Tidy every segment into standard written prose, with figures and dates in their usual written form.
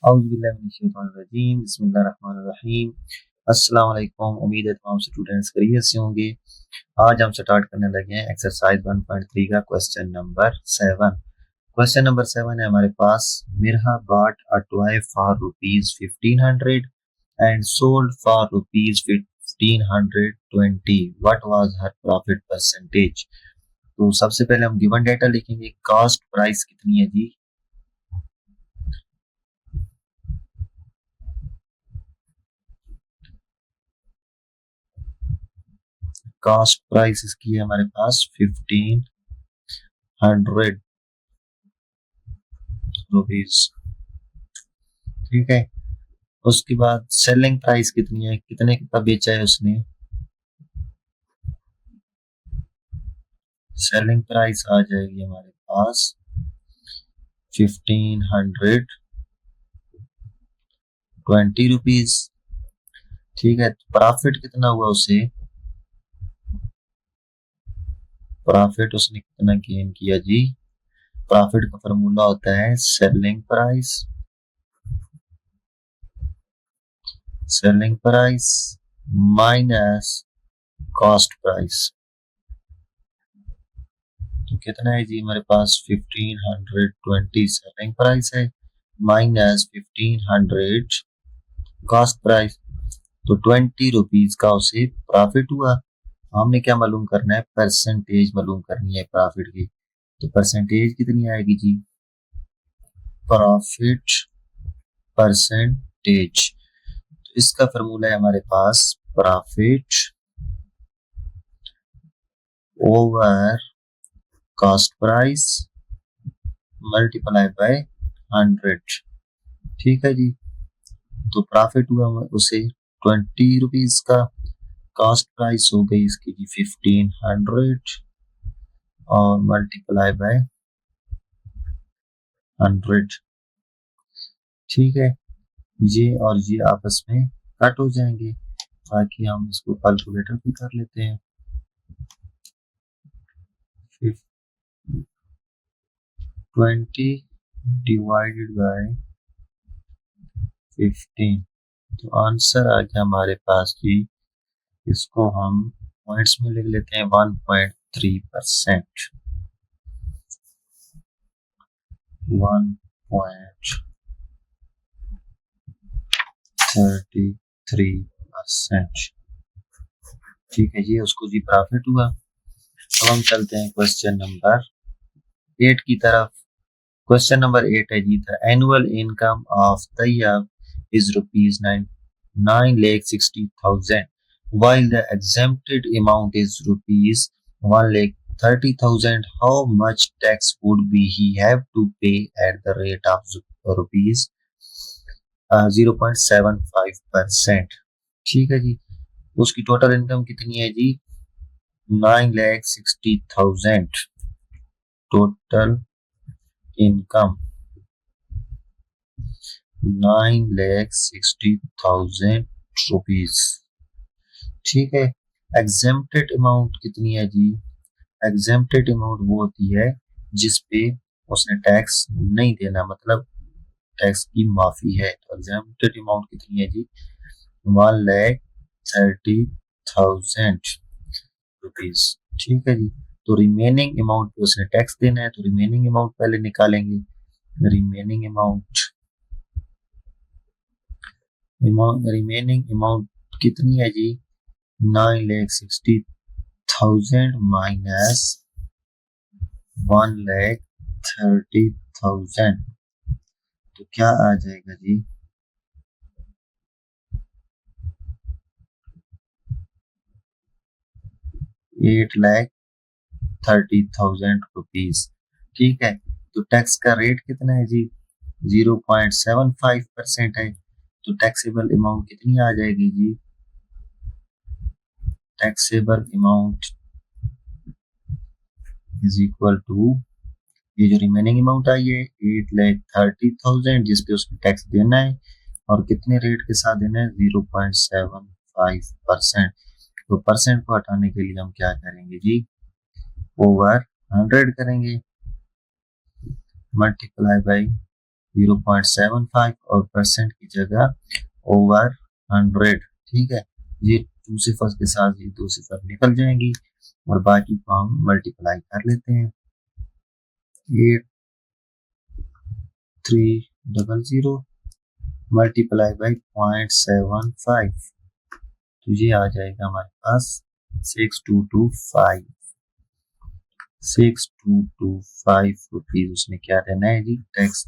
औज़ुबिल्लाहिमिनश्शैतानिर्रजीम बिस्मिल्लाहिर्रहमानिर्रहीम। अस्सलाम वालेकुम। उम्मीद है तमाम स्टूडेंट्स खैरियत से होंगे। आज हम स्टार्ट करने लगे हैं एक्सरसाइज 1.3 का क्वेश्चन नंबर 7। क्वेश्चन नंबर 7 है हमारे पास। Mirha bought a toy for rupees 1500 and sold for rupees 1520. What was her profit percentage? तो सबसे पहले हम गिवन डेटा लिखेंगे। कॉस्ट प्राइस कितनी है जी? कॉस्ट प्राइस इसकी है हमारे पास 1500 रुपीज। ठीक है। उसके बाद सेलिंग प्राइस कितनी है, कितने का बेचा है उसने? सेलिंग प्राइस आ जाएगी हमारे पास 1520 रुपीज। ठीक है। प्रॉफिट कितना हुआ उसे? प्रॉफिट उसने कितना गेन किया जी? प्रॉफिट का फॉर्मूला होता है selling price minus cost price. तो कितना है जी हमारे पास? 1520 सेलिंग प्राइस है माइनस 1500 कॉस्ट प्राइस। तो 20 रुपीज का उसे प्रॉफिट हुआ। हमने क्या मालूम करना है? परसेंटेज मालूम करनी है प्रॉफिट की। तो परसेंटेज कितनी आएगी जी? Profit percentage. तो इसका फॉर्मूला है हमारे पास profit over cost price multiply by 100। ठीक है जी। तो प्रॉफिट हुआ उसे 20 रुपीज का, कॉस्ट प्राइस हो गई इसकी जी 1500 और मल्टीप्लाई बाय 100। ठीक है। ये और ये आपस में कट हो जाएंगे। बाकी हम इसको कैलकुलेटर भी कर लेते हैं। 20 डिवाइडेड बाय 15। तो आंसर आ गया हमारे पास जी। इसको हम पॉइंट्स में लिख लेते हैं 1.3%। 1.33%। ठीक है जी। उसको जी प्रॉफिट हुआ। अब हम चलते हैं क्वेश्चन नंबर 8 की तरफ। क्वेश्चन नंबर 8 है जी। The annual income of Tayyab is rupees 9,60,000 while the exempted amount is rupees 1,30,000. How much tax would be he have to pay at the rate of rupees 0.75%? ठीक है जी। उसकी टोटल इनकम कितनी है जी? 9,60,000 total income 9,60,000 rupees. ठीक है। Exempted amount कितनी है जी? Exempted amount वो होती है जिसपे उसने टैक्स नहीं देना, मतलब टैक्स की माफी है। तो एग्जेम्प्टेड अमाउंट कितनी है जी? 1,30,000 रुपीज। ठीक है जी। तो रिमेनिंग अमाउंट पे उसने टैक्स देना है, तो रिमेनिंग अमाउंट पहले निकालेंगे। रिमेनिंग अमाउंट कितनी है जी? 9,60,000 माइनस 1,30,000। तो क्या आ जाएगा जी? 8,30,000 रुपीज। ठीक है। तो टैक्स का रेट कितना है जी? 0.75% है। तो टैक्सेबल अमाउंट कितनी आ जाएगी जी? Taxable amount is equal to, ये जो रिमेनिंग अमाउंट आई है 8,30,000 जिसपे उसको टैक्स देना है, और कितने रेट के साथ देना है? 0.75%। तो परसेंट को हटाने के लिए हम क्या करेंगे जी? ओवर 100 करेंगे, मल्टीप्लाई बाई 0.75 और परसेंट की जगह ओवर 100। ठीक है, ये 2 सिफर के साथ ये 2 सिफर निकल जाएंगी और बाकी को हम मल्टीप्लाई कर लेते हैं। 8300 मल्टीप्लाई बाई 0.75, तो ये आ जाएगा हमारे पास 6225 रुपीज। उसमें क्या देना है जी, टैक्स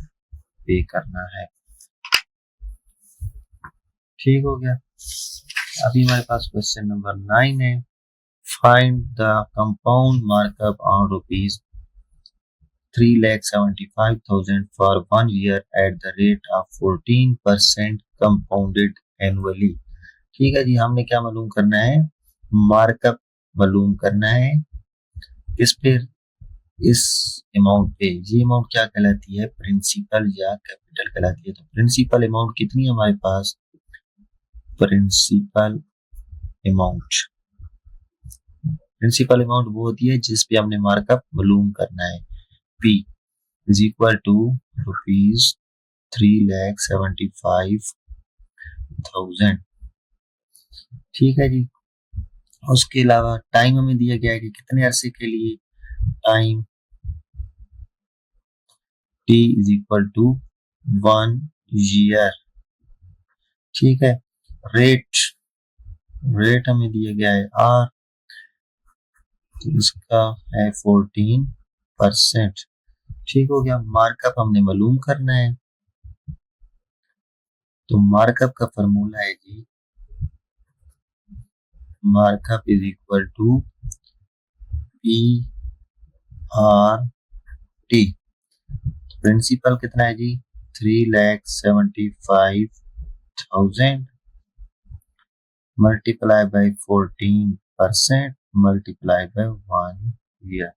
पे करना है। ठीक हो गया। अभी हमारे पास क्वेश्चन नंबर 9 है। Find the compound markup on rupees 3,75,000 for 1 year at the rate of 14% compounded annually। ठीक है जी, हमने क्या मालूम करना है, मार्कअप मालूम करना है किस पे, इस अमाउंट पे। ये अमाउंट क्या कहलाती है, प्रिंसिपल या कैपिटल कहलाती है। तो प्रिंसिपल अमाउंट कितनी है हमारे पास, प्रिंसिपल अमाउंट वो होती है जिस पे हमने मार्कअप मालूम करना है। P is equal to rupees 3,75,000। ठीक है जी। उसके अलावा टाइम हमें दिया गया है कि कितने अरसे के लिए, time T is equal to 1 year. ठीक है। रेट हमें दिया गया है R, तो इसका है 14%। ठीक हो गया। मार्कअप हमने मालूम करना है, तो मार्कअप का फॉर्मूला है जी, markup is equal to PRT। Principal कितना है जी, 3,75,000 multiply by 14% multiply by 1 year.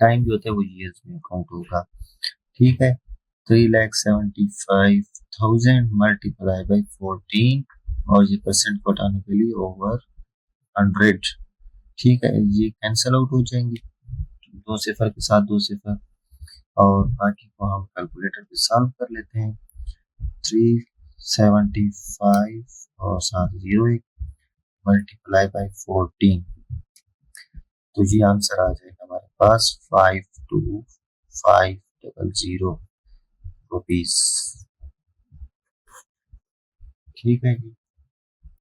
Time जो होता है वो ईयर्स में काउंट होगा। ठीक है, 3,75,000 मल्टीप्लाई बाई 14 और ये परसेंट को हटाने के लिए ओवर 100। ठीक है, ये कैंसिल आउट हो जाएंगी, 2 सिफर के साथ 2 सिफर, और बाकी को हम कैलकुलेटर पे सॉल्व कर लेते हैं। 375 और साथ 0 मल्टीप्लाई बाई 14, तो ये आंसर आ जाएगा हमारे पास 52,500 रुपीज। ठीक है जी।